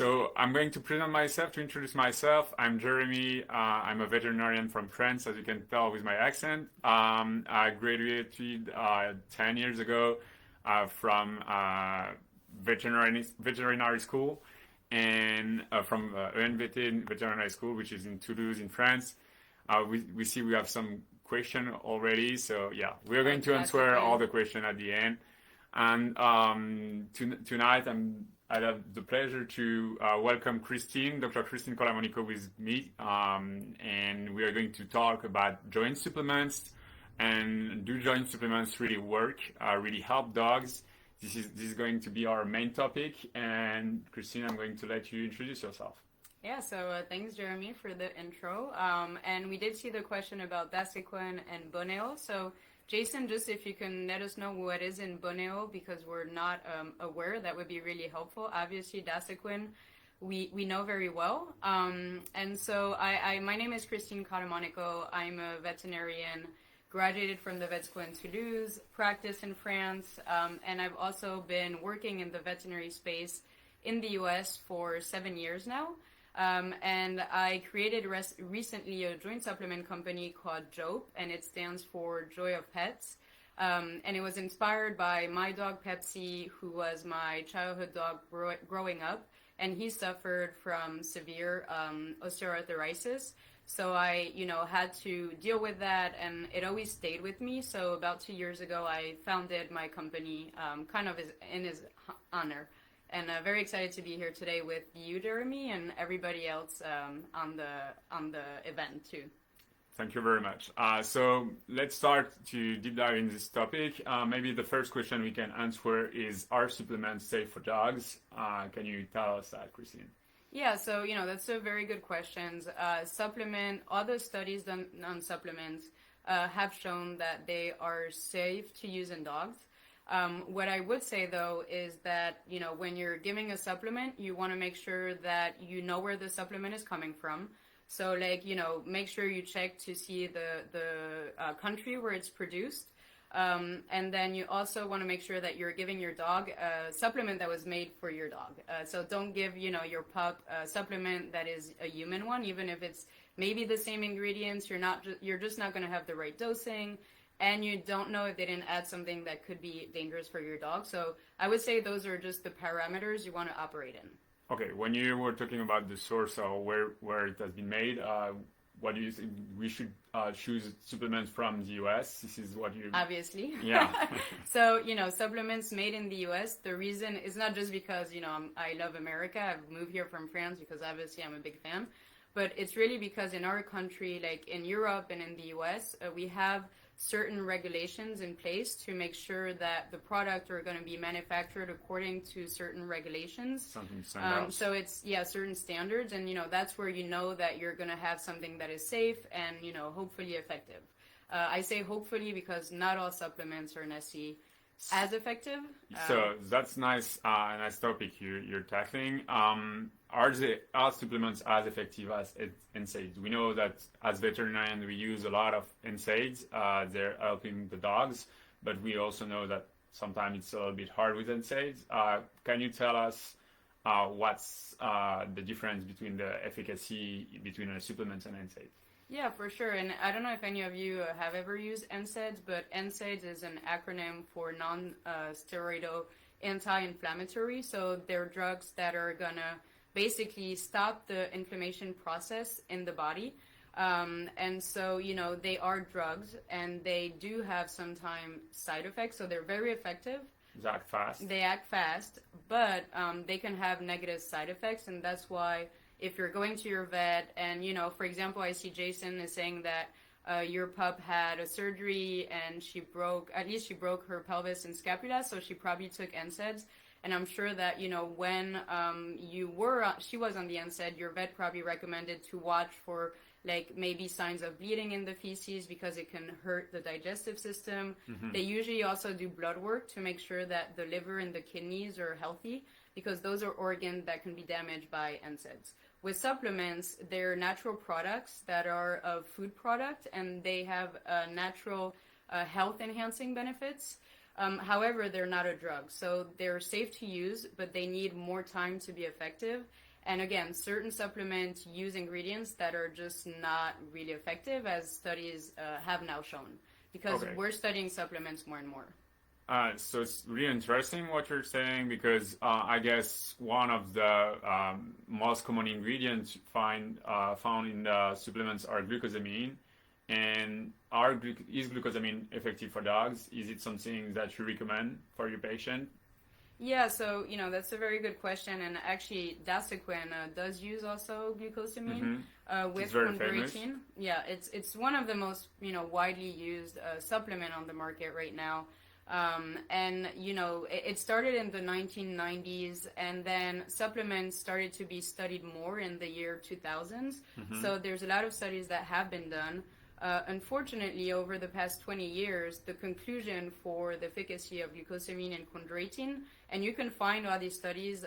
So I'm going to present myself, to introduce myself. I'm Jeremy. I'm a veterinarian from France, as you can tell with my accent. I graduated 10 years ago from veterinary school and from Unveil Veterinary School, which is in Toulouse in France. We see we have some question already, so yeah, we're going to answer all the question at the end. And tonight I have the pleasure to welcome Christine, Dr. Christine Colamonico with me, and we are going to talk about joint supplements and do joint supplements really work, really help dogs. This is going to be our main topic, and Christine, I'm going to let you introduce yourself. Yeah, so thanks, Jeremy, for the intro. And we did see the question about Dasequin and Boneo. So Jason, just if you can let us know what is in Boneo, because we're not aware, that would be really helpful. Obviously, Dasequin, we know very well. And so my name is Christine Colamonico. I'm a veterinarian, graduated from the vet school in Toulouse, practiced in France, and I've also been working in the veterinary space in the US for 7 years now. And I created recently a joint supplement company called JOPE, and it stands for Joy of Pets. And it was inspired by my dog Pepsi, who was my childhood dog growing up, and he suffered from severe osteoarthritis. So I, had to deal with that, and it always stayed with me. So about 2 years ago, I founded my company, kind of in his honor. And very excited to be here today with you, Jeremy, and everybody else on the event too. Thank you very much. So let's start to deep dive in this topic. Maybe the first question we can answer is, are supplements safe for dogs? Can you tell us that, Christine? Yeah, so that's a very good question. Other studies done on supplements have shown that they are safe to use in dogs. What I would say, though, is that, when you're giving a supplement, you want to make sure that you know where the supplement is coming from. So, make sure you check to see the country where it's produced. And then you also want to make sure that you're giving your dog a supplement that was made for your dog. So don't give, your pup a supplement that is a human one, even if it's maybe the same ingredients. You're just not going to have the right dosing. And you don't know if they didn't add something that could be dangerous for your dog. So I would say those are just the parameters you want to operate in. Okay, when you were talking about the source or where it has been made, what do you think we should choose supplements from the US? This is what you... Obviously. Yeah. So, supplements made in the US, the reason is not just because, I love America. I've moved here from France because obviously I'm a big fan. But it's really because in our country, like in Europe and in the US, we have certain regulations in place to make sure that the product are going to be manufactured according to certain regulations. Something standards. So it's, certain standards. And, that's where you know that you're going to have something that is safe and, hopefully effective. I say hopefully because not all supplements are necessarily as effective. So that's nice topic you're tackling. Are supplements as effective as NSAIDs? We know that as veterinarians we use a lot of NSAIDs. They're helping the dogs, but we also know that sometimes it's a little bit hard with NSAIDs. Can you tell us what's the difference between the efficacy between supplements and NSAIDs? Yeah, for sure. And I don't know if any of you have ever used NSAIDs, but NSAIDs is an acronym for non-steroidal anti-inflammatory. So they're drugs that are going to basically stop the inflammation process in the body. And so, they are drugs and they do have sometimes side effects. So they're very effective. They act fast, but they can have negative side effects. And that's why if you're going to your vet and, for example, I see Jason is saying that your pup had a surgery and she broke her pelvis and scapula, so she probably took NSAIDs. And I'm sure that, when she was on the NSAID, your vet probably recommended to watch for maybe signs of bleeding in the feces because it can hurt the digestive system. Mm-hmm. They usually also do blood work to make sure that the liver and the kidneys are healthy because those are organs that can be damaged by NSAIDs. With supplements, they're natural products that are a food product and they have natural health enhancing benefits. However, they're not a drug. So they're safe to use, but they need more time to be effective. And again, certain supplements use ingredients that are just not really effective, as studies have now shown. Because we're studying supplements more and more. So it's really interesting what you're saying, because I guess one of the most common ingredients found in the supplements are glucosamine. And is glucosamine effective for dogs? Is it something that you recommend for your patient? Yeah, so, that's a very good question. And actually, Dasequin does use also glucosamine with chondroitin. Yeah, it's one of the most, widely used supplement on the market right now. And, it started in the 1990s, and then supplements started to be studied more in the year 2000s. So there's a lot of studies that have been done. Unfortunately, over the past 20 years, the conclusion for the efficacy of glucosamine and chondroitin, and you can find all these studies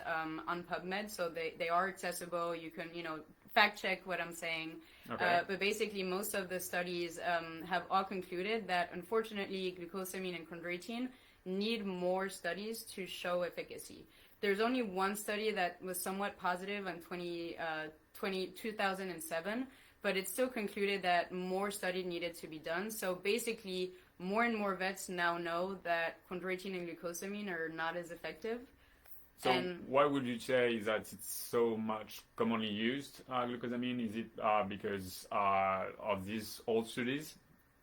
on PubMed, so they are accessible. You can, fact check what I'm saying. Okay. But basically, most of the studies have all concluded that, unfortunately, glucosamine and chondroitin need more studies to show efficacy. There's only one study that was somewhat positive in 2007, but it still concluded that more study needed to be done. So basically, more and more vets now know that chondroitin and glucosamine are not as effective. So why would you say that it's so much commonly used, glucosamine? Is it because of these old studies?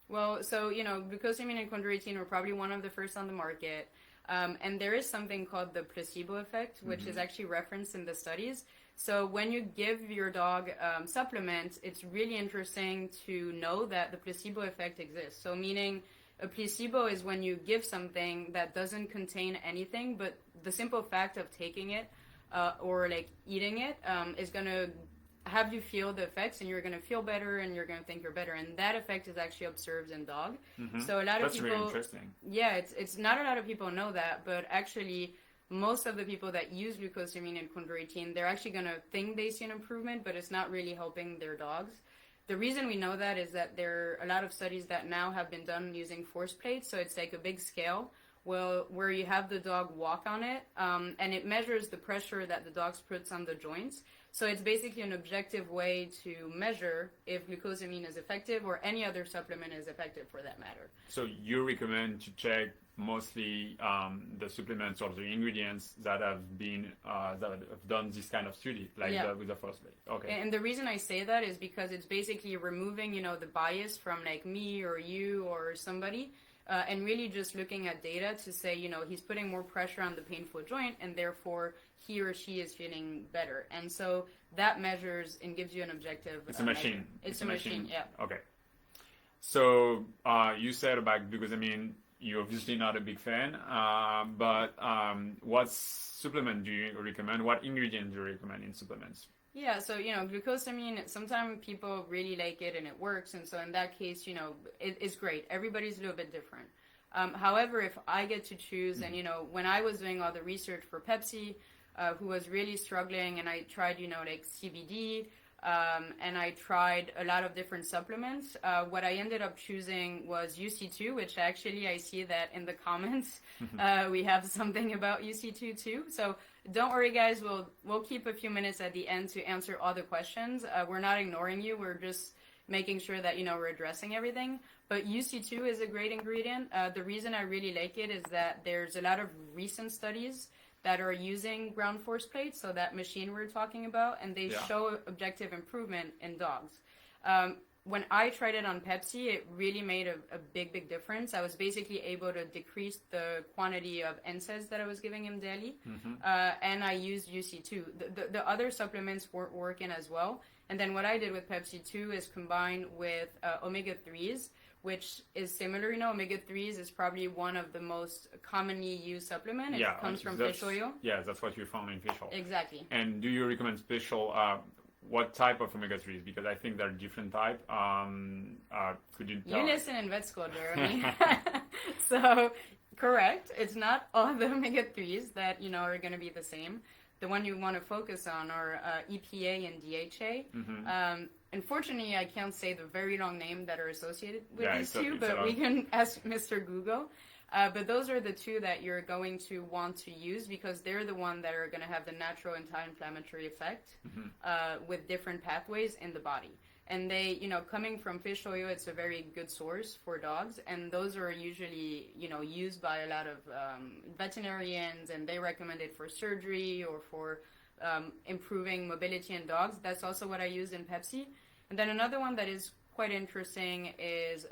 Well, so, glucosamine and chondroitin were probably one of the first on the market. And there is something called the placebo effect, which is actually referenced in the studies. So when you give your dog supplements, it's really interesting to know that the placebo effect exists. So meaning a placebo is when you give something that doesn't contain anything, but the simple fact of taking it or like eating it is going to have you feel the effects, and you're going to feel better, and you're going to think you're better. And that effect is actually observed in dog. So a lot of people... That's really interesting. Yeah, it's not a lot of people know that, but actually... most of the people that use glucosamine and chondroitin, they're actually going to think they see an improvement, but it's not really helping their dogs. The reason we know that is that there are a lot of studies that now have been done using force plates. So it's like a big scale where you have the dog walk on it, and it measures the pressure that the dog puts on the joints. So it's basically an objective way to measure if glucosamine is effective, or any other supplement is effective for that matter. So you recommend to check mostly the supplements or the ingredients that have been that have done this kind of study, like with the first plate. Okay. And the reason I say that is because it's basically removing, the bias from like me or you or somebody, and really just looking at data to say, he's putting more pressure on the painful joint, and therefore he or she is feeling better. And so that measures and gives you an objective. It's a machine. It's a machine, yeah. Okay. So you said about glucosamine, you're obviously not a big fan, but what supplement do you recommend? What ingredient do you recommend in supplements? Yeah, so, glucosamine, sometimes people really like it and it works. And so in that case, it's great. Everybody's a little bit different. However, if I get to choose, and, when I was doing all the research for Pepsi, who was really struggling, and I tried, like CBD, and I tried a lot of different supplements. What I ended up choosing was UC2, which actually I see that in the comments we have something about UC2 too. So don't worry, guys. We'll keep a few minutes at the end to answer all the questions. We're not ignoring you. We're just making sure that we're addressing everything. But UC2 is a great ingredient. The reason I really like it is that there's a lot of recent studies that are using ground force plates, so that machine we're talking about, and they show objective improvement in dogs. When I tried it on Pepsi, it really made a big difference. I was basically able to decrease the quantity of NSAIDs that I was giving him daily, and I used UC2. The other supplements weren't working as well. And then what I did with Pepsi 2 is combine with omega-3s, which is similar. Omega-3s is probably one of the most commonly used supplements. It comes from fish oil. Yeah, that's what you found in fish oil. Exactly. And do you recommend special, what type of omega-3s? Because I think there are different types. Could you tell? You listen in vet school, Jeremy. So, correct. It's not all the omega-3s that, are going to be the same. The one you want to focus on are EPA and DHA. Unfortunately, I can't say the very long name that are associated with these two, but we can ask Mr. Google. But those are the two that you're going to want to use because they're the one that are going to have the natural anti-inflammatory effect with different pathways in the body. And they, coming from fish oil, it's a very good source for dogs. And those are usually, used by a lot of veterinarians, and they recommend it for surgery or for improving mobility in dogs. That's also what I use in Pepsi. And then another one that is quite interesting is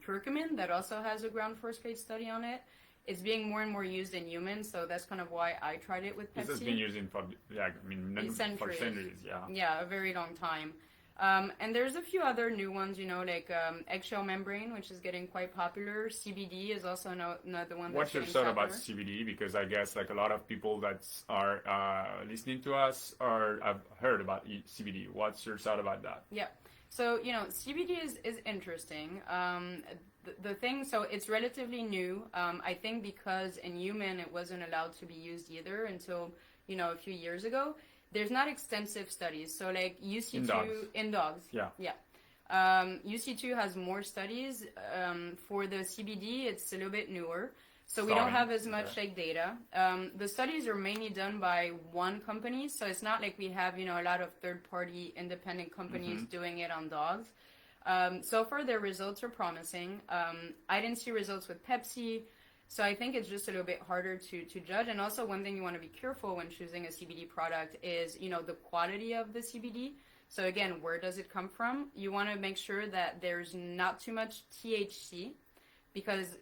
Curcumin, that also has a ground force plate study on it. It's being more and more used in humans, so that's kind of why I tried it with Pepsi. This has been used for centuries, yeah. Yeah, a very long time. And there's a few other new ones, like eggshell membrane, which is getting quite popular. CBD is also another one. What's your thought about CBD? Because I guess like a lot of people that are listening to us have heard about CBD. What's your thought about that? Yeah. So, CBD is interesting. The thing, so it's relatively new. I think because in human it wasn't allowed to be used either until, a few years ago. There's not extensive studies. So like UC2 in dogs. Yeah. Yeah. UC2 has more studies. For the CBD, it's a little bit newer. So we don't have as much data. The studies are mainly done by one company. So it's not like we have, a lot of third-party independent companies doing it on dogs. So far, their results are promising. I didn't see results with Pepsi. So I think it's just a little bit harder to judge. And also one thing you want to be careful when choosing a CBD product is, the quality of the CBD. So again, where does it come from? You want to make sure that there's not too much THC because,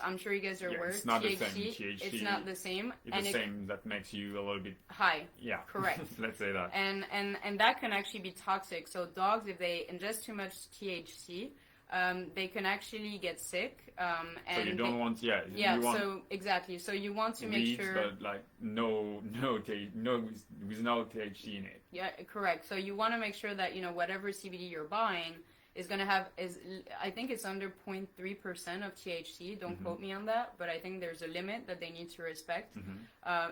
I'm sure you guys are aware. It's not the same. THC, it's not the same. It's the same that makes you a little bit high. Yeah. Correct. Let's say that. And that can actually be toxic. So dogs, if they ingest too much THC, they can actually get sick. And so you don't want, exactly. So you want to make sure, but like no with no THC in it. Yeah, correct. So you want to make sure that whatever CBD you're buying is going to have I think it's under 0.3% of THC. Don't quote me on that, but I think there's a limit that they need to respect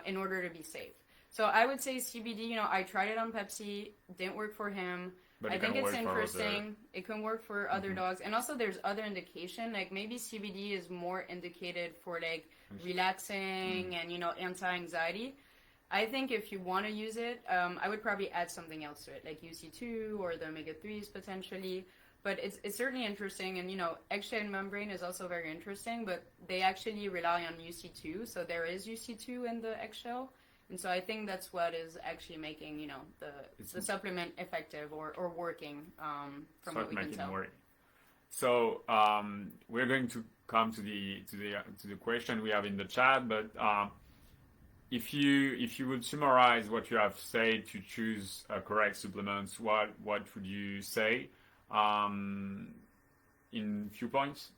in order to be safe. So I would say CBD. I tried it on Pepsi, didn't work for him. But I think it's interesting. It can work for other dogs. And also there's other indication. Like maybe CBD is more indicated for like relaxing and, anti-anxiety. I think if you want to use it, I would probably add something else to it, like UC2 or the omega-3s potentially. But it's certainly interesting. And, eggshell membrane is also very interesting, but they actually rely on UC2. So there is UC2 in the eggshell. And so I think that's what is actually making, the supplement effective or working from what we can tell. So we're going to come to the question we have in the chat, but if you would summarize what you have said to choose correct supplements, what would you say in few points?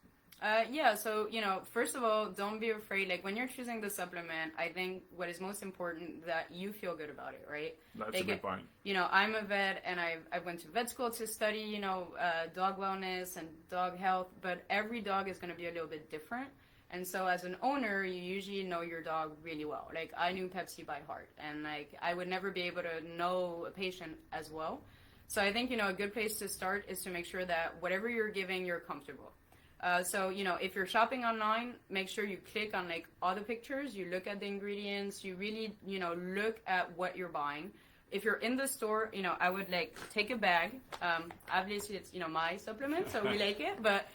So, first of all, don't be afraid. Like, when you're choosing the supplement, I think what is most important that you feel good about it, right? That's a good point. I'm a vet, and I went to vet school to study, dog wellness and dog health, but every dog is going to be a little bit different. And so as an owner, you usually know your dog really well. Like, I knew Pepsi by heart, and, like, I would never be able to know a patient as well. So I think, a good place to start is to make sure that whatever you're giving, you're comfortable. So, if you're shopping online, make sure you click on like all the pictures, you look at the ingredients, you really, look at what you're buying. If you're in the store, I would like take a bag. Obviously it's, my supplement, so we like it, but,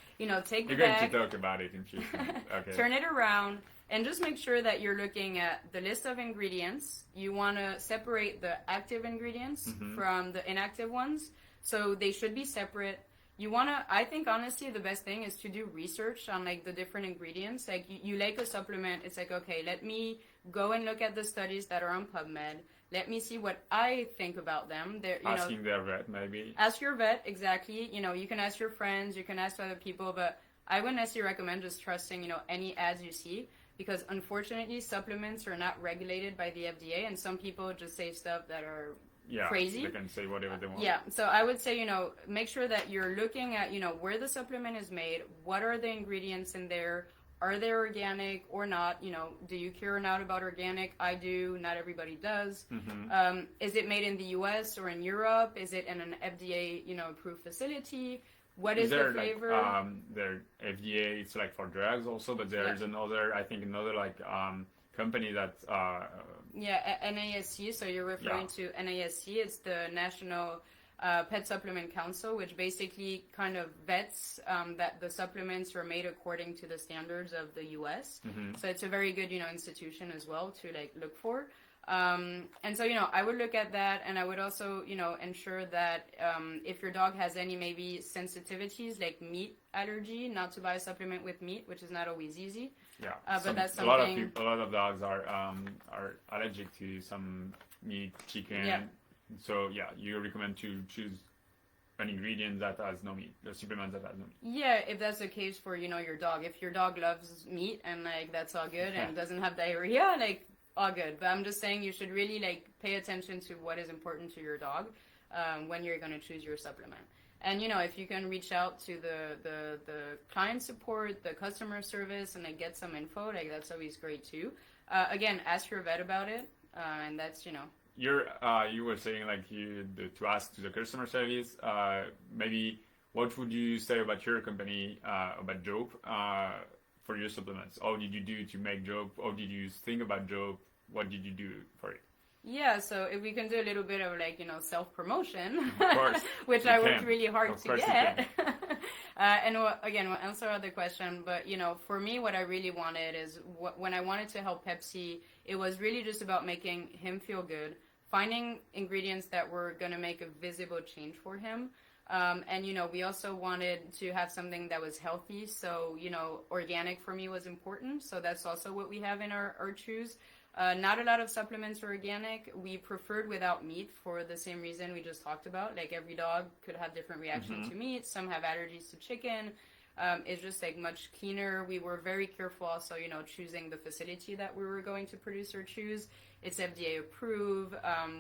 take the bag. You're going to talk about it in future. Okay. Turn it around and just make sure that you're looking at the list of ingredients. You want to separate the active ingredients from the inactive ones. So they should be separate. I think honestly the best thing is to do research on like the different ingredients. Like you like a supplement, it's like, okay, let me go and look at the studies that are on PubMed. Let me see what I think about them. Asking their vet, maybe. Ask your vet, exactly. You can ask your friends, you can ask other people, but I wouldn't necessarily recommend just trusting, any ads you see, because unfortunately supplements are not regulated by the FDA, and some people just say stuff that are crazy. They can say whatever they want. Yeah, so I would say, make sure that you're looking at, where the supplement is made, what are the ingredients in there, are they organic or not, do you care or not about organic? I do, not everybody does. Is it made in the US or in Europe? Is it in an FDA, approved facility? What is the flavor? Their FDA, it's like for drugs also, but there's another like company that NASC. So you're referring to NASC. It's the National Pet Supplement Council, which basically kind of vets that the supplements are made according to the standards of the U.S. So it's a very good, institution as well to like look for. And so, I would look at that, and I would also, ensure that if your dog has any maybe sensitivities like meat allergy, not to buy a supplement with meat, which is not always easy. Yeah, but that's something. A lot of dogs are allergic to some meat, chicken. Yeah. So you recommend to choose an ingredient that has no meat, a supplement that has no meat. Yeah, if that's the case for your dog. If your dog loves meat and like that's all good and doesn't have diarrhea, like all good. But I'm just saying you should really like pay attention to what is important to your dog when you're going to choose your supplement. And if you can reach out to the client support, the customer service, and like get some info, like that's always great too. Again, ask your vet about it, and that's you were saying like to ask to the customer service. Maybe what would you say about your company about Jope for your supplements? How did you do to make Jope? How did you think about Jope? What did you do for it? Yeah, so if we can do a little bit of like self-promotion, of course, which I worked really hard to get. And we'll answer other question. But for me, what I really wanted is when I wanted to help Pepsi, it was really just about making him feel good, finding ingredients that were going to make a visible change for him. And we also wanted to have something that was healthy. So organic for me was important. So that's also what we have in our chews. Not a lot of supplements are organic. We preferred without meat for the same reason we just talked about. Like every dog could have different reactions to meat. Some have allergies to chicken. It's just like much cleaner. We were very careful also, choosing the facility that we were going to produce our chews. It's FDA approved.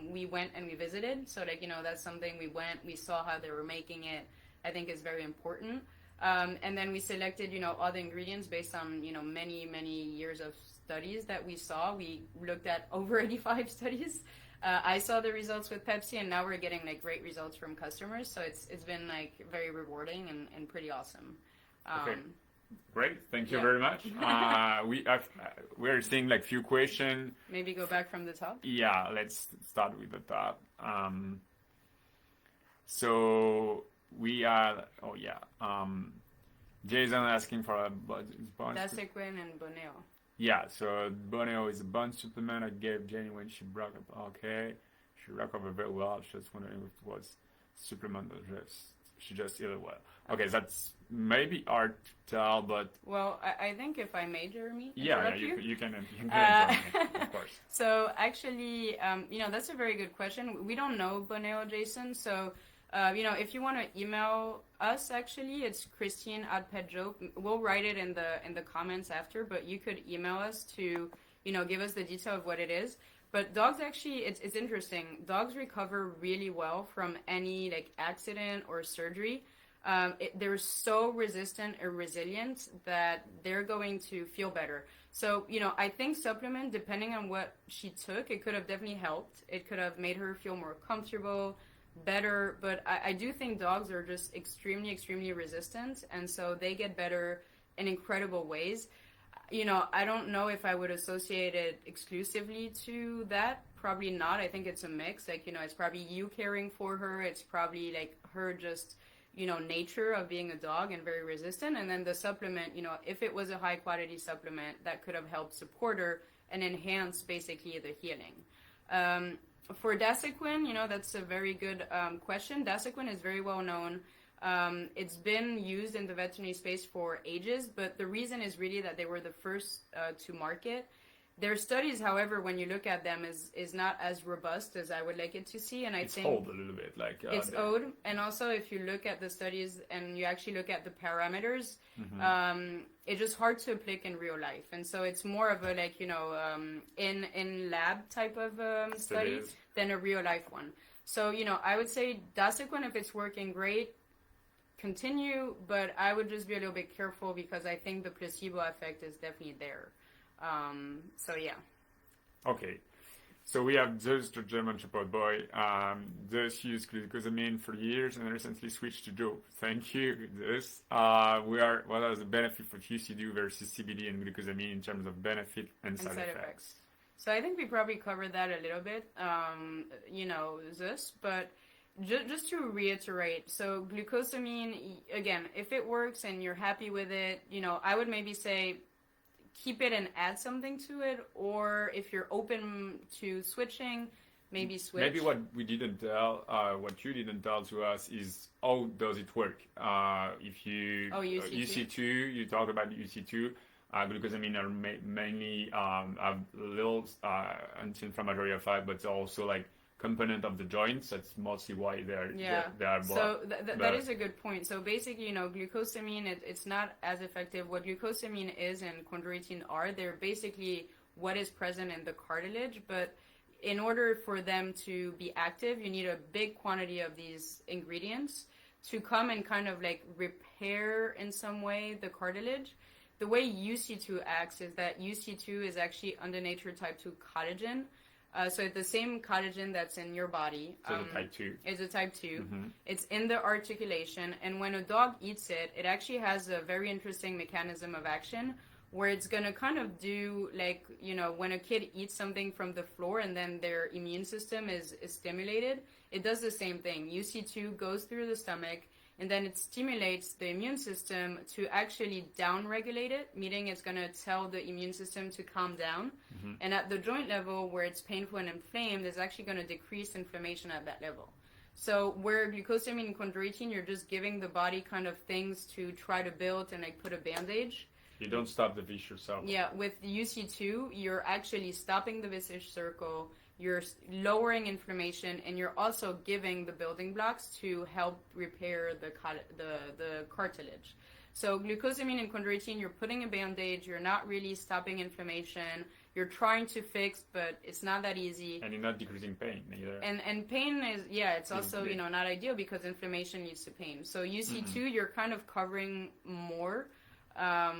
We went and we visited. So like, that's something we saw how they were making it. I think is very important. And then we selected, all the ingredients based on, many, many years of studies that we saw. We looked at over 85 studies. I saw the results with Pepsi, and now we're getting like great results from customers. So it's been like very rewarding and pretty awesome. Okay. Great. Thank you very much. We're seeing like few questions. Maybe go back from the top. Yeah, let's start with the top. So we are. Jason asking for a Dasequin and Boneo. Yeah, so Boneo is a bone supplement I gave Jenny when she broke up. Okay, she recovered very well. Just wondering if it was supplement or she just healed well. Okay, that's maybe hard to tell, but well, I think if I may, Jeremy, you can of course. So actually, that's a very good question. We don't know Boneo, Jason. So, if you want to email us, actually, it's Christine@PetJope. We'll write it in the comments after, but you could email us to, give us the detail of what it is. But dogs actually, it's interesting. Dogs recover really well from any like accident or surgery. They're so resistant or resilient that they're going to feel better. So, I think supplement, depending on what she took, it could have definitely helped. It could have made her feel more comfortable, better. But I do think dogs are just extremely, extremely resistant. And so they get better in incredible ways. I don't know if I would associate it exclusively to that. Probably not. I think it's a mix. Like, it's probably you caring for her. It's probably like her just, nature of being a dog and very resistant. And then the supplement, if it was a high quality supplement, that could have helped support her and enhance basically the healing. For Dasequin, that's a very good question. Dasequin is very well known. It's been used in the veterinary space for ages, but the reason is really that they were the first to market. Their studies, however, when you look at them, is not as robust as I would like it to see, and it's old a little bit. Like it's old, and also if you look at the studies and you actually look at the parameters, it's just hard to apply in real life, and so it's more of a like in lab type of study than a real life one. So I would say Dasequin, if it's working great, continue, but I would just be a little bit careful because I think the placebo effect is definitely there. So yeah. Okay. So we have Zeus, the German Shepherd boy. Zeus used glucosamine for years and recently switched to dope. Thank you, Zeus. What are the benefits of UC2 versus CBD and glucosamine in terms of benefit and side effects? So I think we probably covered that a little bit, Zeus, but just to reiterate, so glucosamine, again, if it works and you're happy with it, I would maybe say keep it and add something to it, or if you're open to switching, maybe switch. Maybe what you didn't tell to us is how does it work? If you UC2, you talked about UC2. Glucosamine are mainly have little anti-inflammatory effect, but also like component of the joints. That's mostly why they are so that is a good point. So basically, glucosamine, it's not as effective. What glucosamine is and chondroitin are, they're basically what is present in the cartilage, but in order for them to be active, you need a big quantity of these ingredients to come and kind of like repair in some way the cartilage. The way UC2 acts is that UC2 is actually undenatured type 2 collagen. So it's the same collagen that's in your body. So it's a type 2. It's a type 2. Mm-hmm. It's in the articulation. And when a dog eats it, it actually has a very interesting mechanism of action where it's going to kind of do like, when a kid eats something from the floor and then their immune system is stimulated, it does the same thing. UC2 goes through the stomach, and then it stimulates the immune system to actually down-regulate it, meaning it's going to tell the immune system to calm down. Mm-hmm. And at the joint level, where it's painful and inflamed, it's actually going to decrease inflammation at that level. So where glucosamine and chondroitin, you're just giving the body kind of things to try to build and like put a bandage. You don't stop the vicious cycle. Yeah, with UC2, you're actually stopping the vicious circle. You're lowering inflammation, and you're also giving the building blocks to help repair the cartilage. So glucosamine and chondroitin, you're putting a band-aid, you're not really stopping inflammation, you're trying to fix, but it's not that easy. And you're not decreasing pain either. And pain is, it's also, not ideal because inflammation leads to pain. So UC2, you're kind of covering more.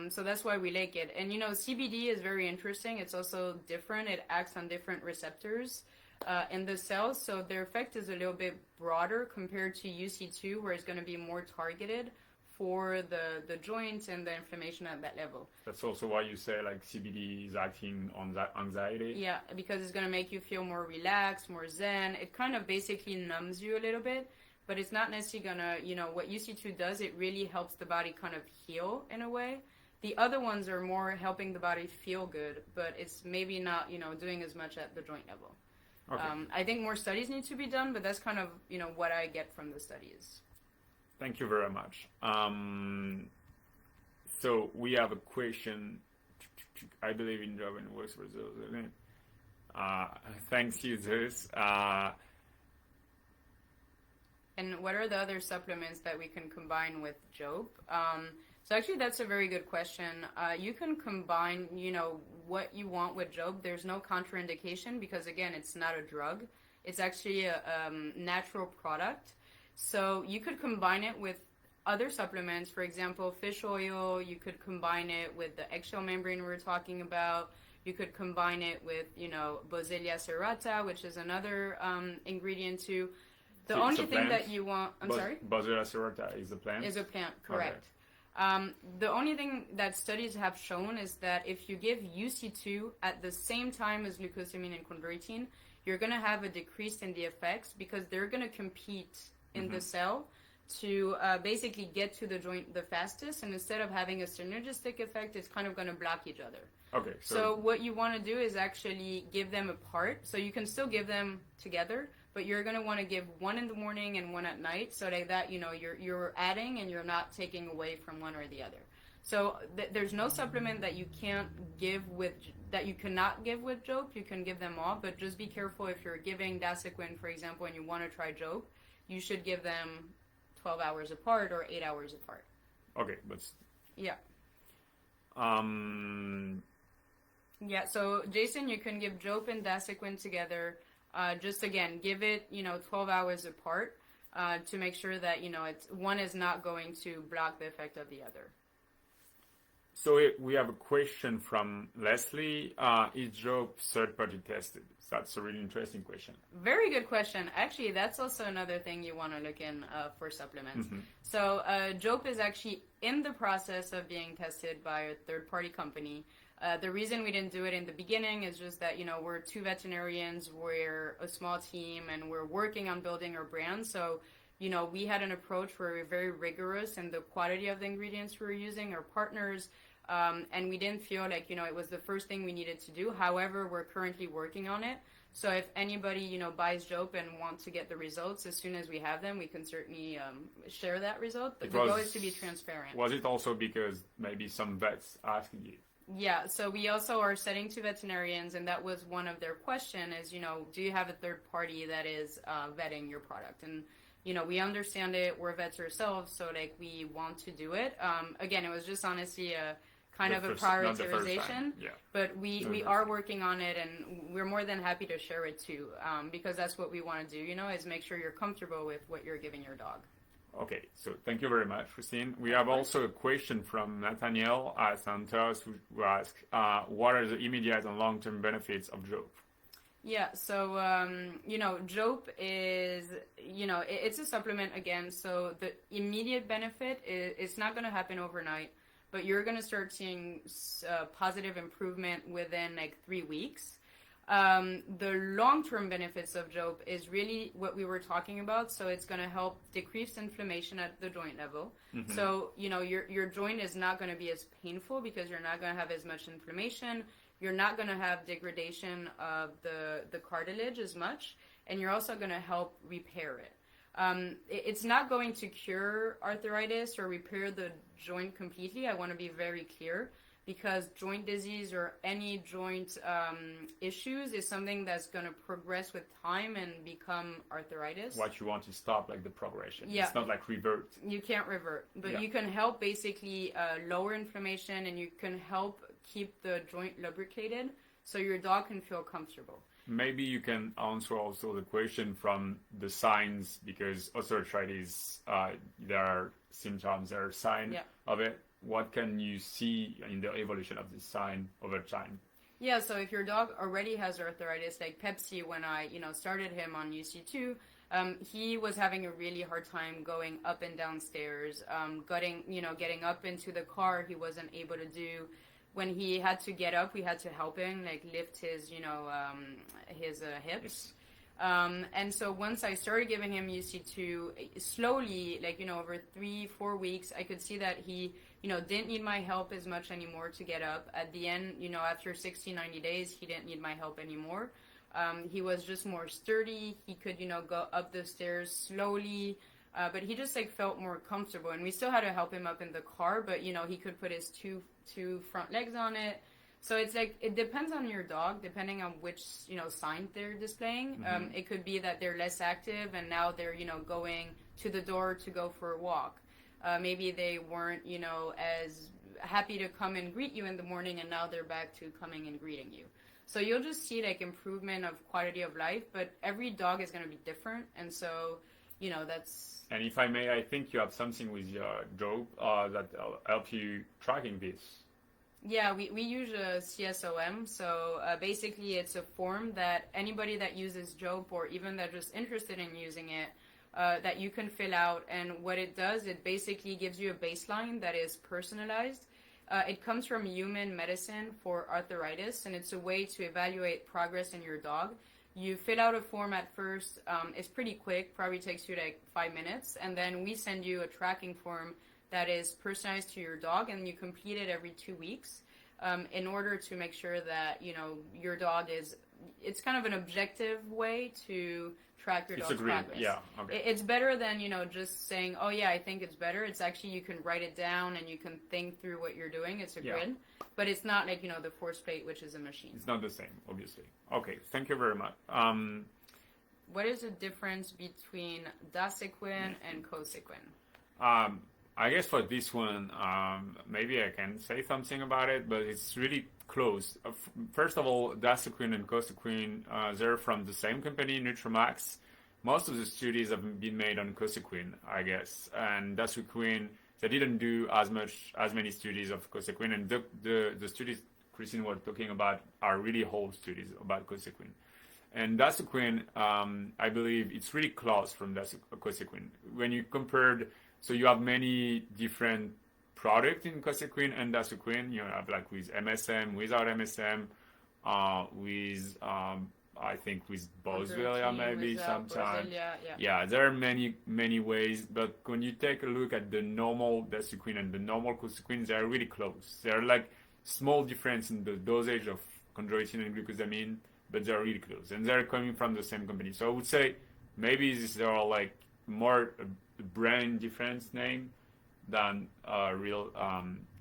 So that's why we like it. And CBD is very interesting. It's also different. It acts on different receptors in the cells, so their effect is a little bit broader compared to UC2, where it's going to be more targeted for the joints and the inflammation at that level. That's also why you say like CBD is acting on that anxiety. Yeah, because it's going to make you feel more relaxed, more zen. It kind of basically numbs you a little bit. But it's not necessarily gonna, what UC2 does, it really helps the body kind of heal in a way. The other ones are more helping the body feel good, but it's maybe not, doing as much at the joint level. Okay. I think more studies need to be done, but that's kind of, what I get from the studies. Thank you very much. So we have a question. I believe in job and works results. Thanks you, Zeus. And what are the other supplements that we can combine with Job? So actually, that's a very good question. You can combine, what you want with Job. There's no contraindication because, again, it's not a drug. It's actually a natural product. So you could combine it with other supplements. For example, fish oil. You could combine it with the eggshell membrane we were talking about. You could combine it with, Boswellia serrata, which is another ingredient too. The only thing that you want... I'm sorry? Boswellia serrata is a plant? Is a plant, correct. Okay. The only thing that studies have shown is that if you give UC2 at the same time as glucosamine and chondroitin, you're going to have a decrease in the effects because they're going to compete in the cell to basically get to the joint the fastest. And instead of having a synergistic effect, it's kind of going to block each other. Okay. So what you want to do is actually give them apart. So you can still give them together, but you're going to want to give one in the morning and one at night so that you're adding and you're not taking away from one or the other. So there's no supplement that you can't give that you cannot give with Job. You can give them all, but just be careful if you're giving Dasequin, for example, and you want to try Job, you should give them 12 hours apart or 8 hours apart. Okay, but... Yeah. Yeah, so Jason, you can give Job and Dasequin together. Just again, give it 12 hours apart to make sure that one is not going to block the effect of the other. So we have a question from Leslie. Is Jope third-party tested? That's a really interesting question. Very good question. Actually, that's also another thing you want to look in for supplements. Mm-hmm. So Jope is actually in the process of being tested by a third-party company. The reason we didn't do it in the beginning is just that, we're two veterinarians, we're a small team, and we're working on building our brand. So, we had an approach where we're very rigorous in the quality of the ingredients we were using, our partners, and we didn't feel like, it was the first thing we needed to do. However, we're currently working on it. So if anybody, buys Jope and wants to get the results, as soon as we have them, we can certainly share that result. But the goal is to be transparent. Was it also because maybe some vets asking you? Yeah, so we also are setting to veterinarians, and that was one of their question is, do you have a third party that is vetting your product? And, we understand it. We're vets ourselves, so, we want to do it. Again, it was just honestly a kind of a prioritization, but we are working on it, and we're more than happy to share it, too, because that's what we want to do, is make sure you're comfortable with what you're giving your dog. Okay, so thank you very much, Christine. We have also a question from Nathaniel at Santos who asks, what are the immediate and long-term benefits of Jope? Yeah, so, Jope is, it's a supplement again, so the immediate benefit it's not going to happen overnight, but you're going to start seeing positive improvement within 3 weeks. The long-term benefits of Jope is really what we were talking about. So it's going to help decrease inflammation at the joint level. Mm-hmm. So, your joint is not going to be as painful because you're not going to have as much inflammation. You're not going to have degradation of the cartilage as much. And you're also going to help repair it. It's not going to cure arthritis or repair the joint completely. I want to be very clear. Because joint disease or any joint issues is something that's going to progress with time and become arthritis. What you want to stop, the progression. Yeah. It's not revert. You can't revert. But you can help basically lower inflammation, and you can help keep the joint lubricated so your dog can feel comfortable. Maybe you can answer also the question from the signs, because osteoarthritis, there are symptoms, there are signs of it. What can you see in the evolution of this sign over time? Yeah, so if your dog already has arthritis, like Pepsi, when I, started him on UC2, he was having a really hard time going up and down stairs, getting up into the car he wasn't able to do. When he had to get up, we had to help him, lift his, his hips. And so once I started giving him UC2, slowly, over 3-4 weeks, I could see that he, didn't need my help as much anymore to get up. At the end, after 60-90 days, he didn't need my help anymore. He was just more sturdy. He could, go up the stairs slowly. But he just felt more comfortable. And we still had to help him up in the car, but, he could put his two front legs on it. So it's it depends on your dog, depending on which, sign they're displaying. Mm-hmm. It could be that they're less active and now they're, going to the door to go for a walk. Maybe they weren't, as happy to come and greet you in the morning, and now they're back to coming and greeting you. So you'll just see improvement of quality of life, but every dog is going to be different. And so, that's... And if I may, I think you have something with your Jope that help you tracking this. Yeah, we use a CSOM, so basically it's a form that anybody that uses Jope, or even that just interested in using it, that you can fill out. And what it does, it basically gives you a baseline that is personalized. It comes from human medicine for arthritis, and it's a way to evaluate progress in your dog. You fill out a form at first. It's pretty quick, probably takes you 5 minutes, and then we send you a tracking form that is personalized to your dog, and you complete it every 2 weeks in order to make sure that, your dog is... It's kind of an objective way to track your dog's progress. Yeah, okay. It's better than, just saying, oh, yeah, I think it's better. It's actually, you can write it down and you can think through what you're doing. It's a grid. But it's not the force plate, which is a machine. It's not the same, obviously. Okay, thank you very much. What is the difference between dasequin and cosequin? I guess for this one, maybe I can say something about it, but it's really close. First of all, dasequin and cosequin, they're from the same company, Nutramax. Most of the studies have been made on cosequin, I guess, and dasequin they didn't do as many studies of cosequin, and the studies Christine was talking about are really whole studies about cosequin. And dasaquin, I believe it's really close from cosequin. When you compared, so you have many different products in cosequin and dasaquin. You have like with MSM, without MSM, with I think with boswellia maybe sometimes. Yeah, there are many ways, but when you take a look at the normal dasaquin and the normal cosequin, they are really close. They are like small difference in the dosage of chondroitin and glucosamine, but they're really close, and they're coming from the same company. So I would say maybe these are like more a brand difference name than a real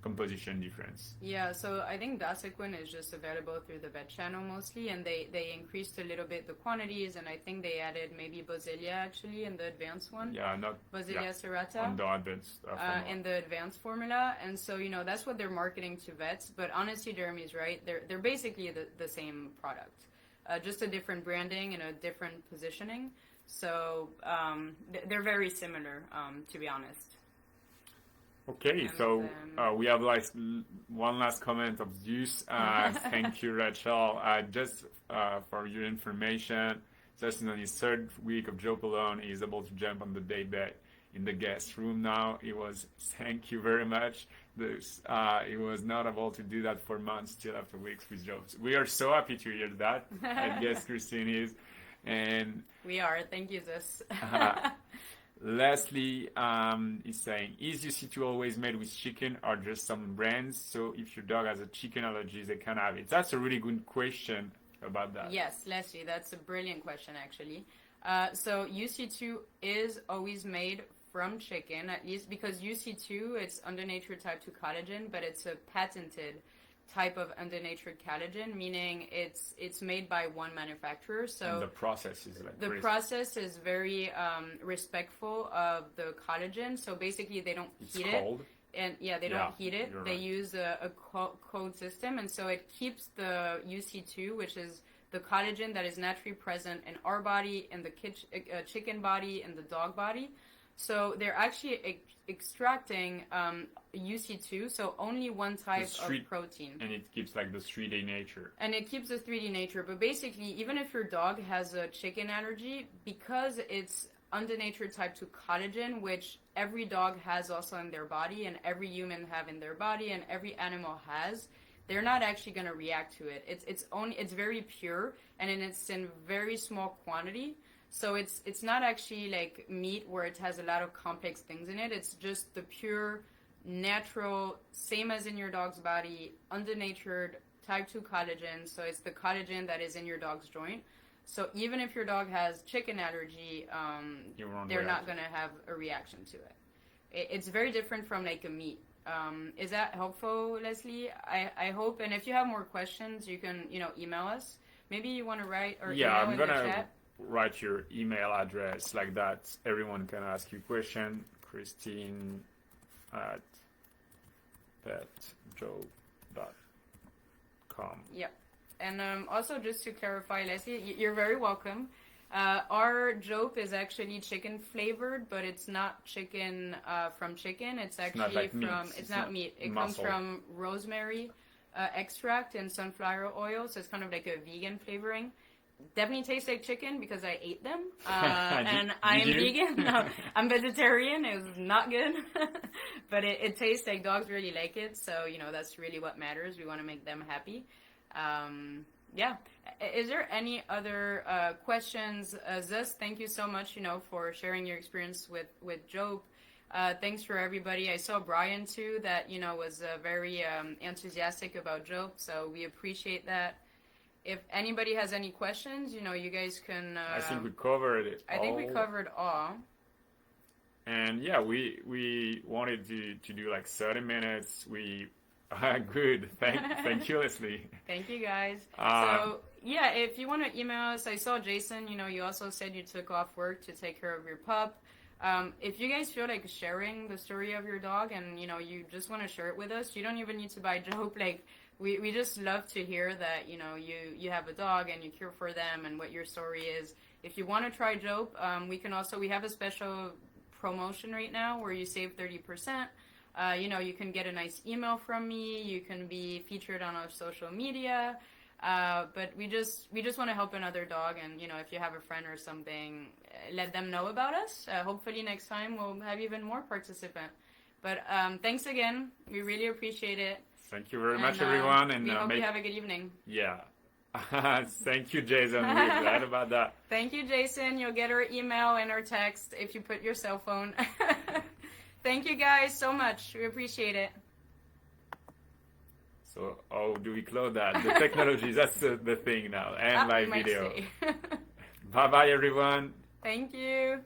composition difference. Yeah, so I think dasaquin is just available through the vet channel mostly, and they increased a little bit the quantities, and I think they added maybe boswellia actually in the advanced one. Yeah, not Boswellia serrata. On the advanced in the advanced formula, and so that's what they're marketing to vets. But honestly, Jeremy's right. They're basically the same product, just a different branding and a different positioning. So they're very similar, to be honest. Okay, so we have like one last comment of Zeus. Thank you, Rachel. Just for your information, Justin on his third week of Joe alone, he is able to jump on the day bed in the guest room now. Thank you very much. He was not able to do that for months, still after weeks with Joe. We are so happy to hear that. I guess Christine is. And we are. Thank you, Zeus. Leslie is saying, is UC2 always made with chicken or just some brands? So if your dog has a chicken allergy, they can have it. That's a really good question about that. Yes, Leslie, that's a brilliant question, actually. So UC2 is always made from chicken, at least because UC2, it's undenatured type 2 collagen, but it's a patented type of undenatured collagen, meaning it's made by one manufacturer. So and the process is like the process is very respectful of the collagen. So basically, they don't heat it. And they don't heat it. They use a cold system, and so it keeps the UC2, which is the collagen that is naturally present in our body, in the chicken body, in the dog body. So they're actually extracting UC2, so only one type of protein. And it keeps like the 3D nature. And it keeps the 3D nature. But basically, even if your dog has a chicken allergy, because it's undenatured type 2 collagen, which every dog has also in their body, and every human have in their body, and every animal has, they're not actually going to react to it. It's very pure, and it's in very small quantity. So it's not actually like meat where it has a lot of complex things in it. It's just the pure, natural, same as in your dog's body, undenatured type 2 collagen. So it's the collagen that is in your dog's joint. So even if your dog has chicken allergy, they're not going to have a reaction to it. It's very different from like a meat. Is that helpful, Leslie? I hope. And if you have more questions, you can email us. Maybe you want to write or email in the chat. Write your email address like that. Everyone can ask you question. Christine at petjoe.com. Yep. And also just to clarify, Leslie, you're very welcome. Our Jope is actually chicken flavored, but it's not chicken from chicken. It's actually it's not meat. It comes from rosemary extract and sunflower oil, so it's kind of like a vegan flavoring. Definitely tastes like chicken because I ate them, and I am vegan. No, I'm vegetarian. It was not good, but it tastes like dogs really like it. So that's really what matters. We want to make them happy. Is there any other questions? Zeus, thank you so much. For sharing your experience with Jope. Thanks for everybody. I saw Brian too. That was very enthusiastic about Jope. So we appreciate that. If anybody has any questions, you guys can... I think we covered it all. I think we covered all. And we wanted to do like 30 minutes. Good. Thank you, Leslie. Thank you, guys. If you want to email us, I saw Jason, you also said you took off work to take care of your pup. If you guys feel like sharing the story of your dog and, you just want to share it with us, you don't even need to buy Jope. We just love to hear that, you have a dog and you care for them and what your story is. If you want to try Jope, we have a special promotion right now where you save 30%. You can get a nice email from me. You can be featured on our social media. But we just want to help another dog, and if you have a friend or something, let them know about us. Hopefully next time we'll have even more participants. But thanks again. We really appreciate it. Thank you very much, everyone. And we hope you have a good evening. Yeah. Thank you, Jason. We're glad about that. Thank you, Jason. You'll get our email and our text if you put your cell phone. Thank you guys so much. We appreciate it. So how do we close that? The technology, that's the thing now. And live video. Bye-bye, everyone. Thank you.